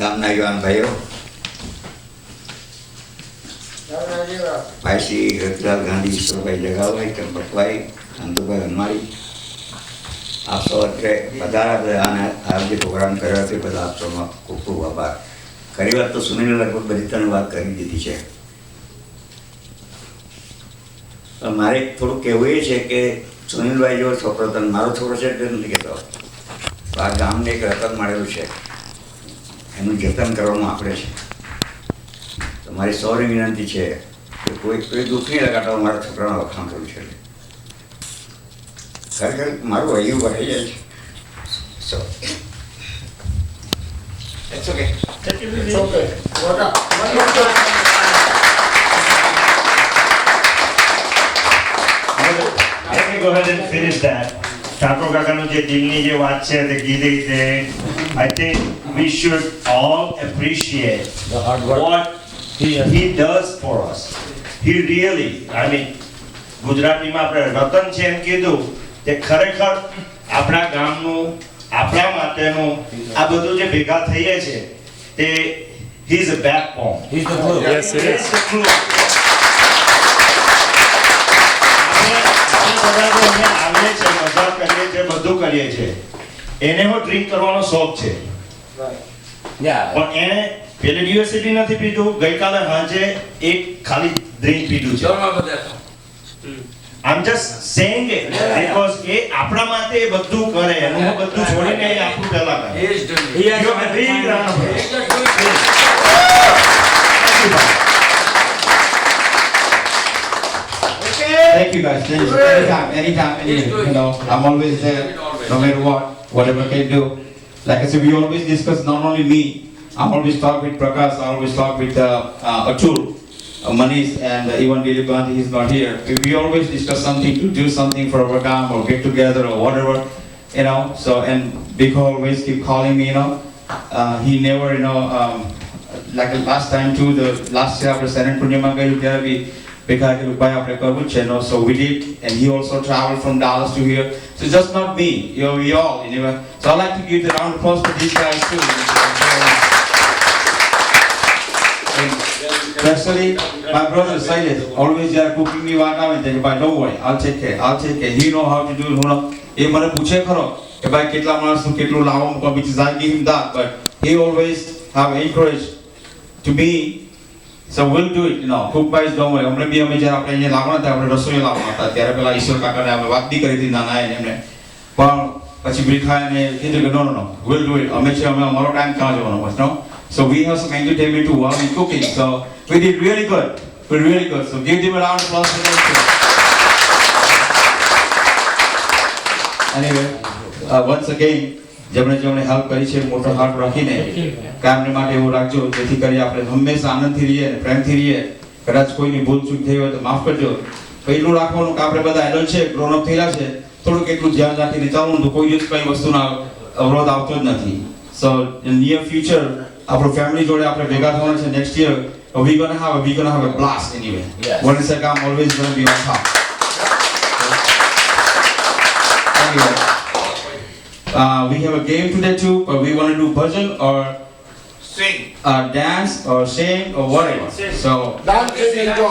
ગામના યુવાન ભાઈઓ, ભાઈ શ્રી રતિલાલ ગાંધી, ઈશ્વરભાઈ જગાભાઈ, ચંપકભાઈ, અંતુભાઈ હનમાળી, આપ સૌ અત્રે બધા અને આ જે પ્રોગ્રામ કર્યો તે બધા આપ સૌનો ખૂબ ખૂબ આભાર. ખરી વાત તો સુનિલે લગભગ બધી ત્રણ વાત કરી દીધી છે. મારે થોડુંક કહેવું એ છે કે સુનિલભાઈ જેવો છોકરો તને મારો છોકરો છે એટલે નથી કહેતો, આ ગામને એક રતન મળેલું છે, એનું જતન કરવાનું આપણે છે. તો મારી સૌની વિનંતી છે કે કોઈ દુઃખ નહીં લગાડો મારા છોકરાનો વખાણ કર્યું છે. ખરેખર મારું હૈયું ભરાઈ જાય છે. So it's okay. Let me go ahead and finish that. Thakor કાકાનું જે દિલની જે વાત છે તે કીધી તે I think we should all appreciate The hard work. what he does for us. He really, I mean, ગુજરાતીમાં આપણે રતન છે એમ કીધું તે ખરેખર આપણા ગામનું, આપણા માટેનું આ બધું જે ભેગા થઈએ છે તે he is a backbone. He's the glue. Yes, it He is. is the glue. આવીએ છે, મજા કરીએ છે, બધું કરીએ છે. એને હું ડ્રિંક કરવાનો શોખ છે, Yeah. પણ એને પેલે દિવસે બી નથી પીધું, ગઈકાલે સાંજે એક ખાલી ડ્રિંક પીધું છે. I'm just saying it because એ આપણા માટે એ બધું કરે અને હું બધું છોડીને એ આપણું પહેલા કરે. He has You are a big round of applause. Thank you guys. Thank you. Anytime, anywhere. You know, I'm always there, no matter what, whatever I can do. Like I said, we always discuss, not only me, I'm always talk with Prakash, I always talk with Atul, Manish, and even Dilip Gandhi, he's not here. We always discuss something to do something for our camp or get together or whatever, you know. So, and Biko always keep calling me, you know. He never, you know, like the last time too, the last year after Saran Purnima gayu tyare bhi Bika ke upaya apne karvu છે, no. So we did, and he also traveled from Dallas to here. So just not me, you know, we all, anyway. So I like to give the round of applause for these guys too. And especially my brother Silas, always they are cooking me what I think, but don't worry, I'll take care, I'll take care. He know how to do it, you know. એ મને પૂછે ખરો કે ભાઈ કેટલા માણસનું કેટલું લાવવા મૂકવા, which is I give him that, but he always have encouraged to me. So we'll do it, you know. Cook wise, don't worry. हमने भी हमें जरा अपने ये लावना था, अपने रसोई लावना था. त्यारे पहला ईश्वर काका ने हमें बात भी करी थी नाना है हमने. पर પછી બ્રિખા ને કીધું કે no, we'll do it. અમે છે અમે અમારો ટાઈમ ક્યાં જવાનો બસ, no. So we have some entertainment too while we cooking. So we did really good. We're really good. So give them a round of applause for them too. Anyway, once again, જેમણે help કરી છે મોટો heart રાખીને કામને માટે એવું રાખજો જેથી કરી આપણે હંમેશા આનંદથી રહીએ અને પ્રેમથી રહીએ. કદાચ કોઈની ભૂલ ચૂક થઈ હોય તો માફ કરજો. પહેલું રાખવાનું કે આપણે બધા એડલ્ટ છે, ગ્રોન અપ થયેલા છે, થોડુંક એટલું ધ્યાન રાખીને ચાલવું તો કોઈ દિવસ કઈ વસ્તુના અવરોધ આવતો જ નથી. સો ઇન નિયર ફ્યુચર આપણું ફેમિલી જોડે આપણે ભેગા થવાના છે next year. we gonna have a blast anyway. Yes. One second, I'm always gonna be on top. Anyway, we have a game today too, but we want to do bhajan or sing, dance or sing or whatever. So Dance is enjoy.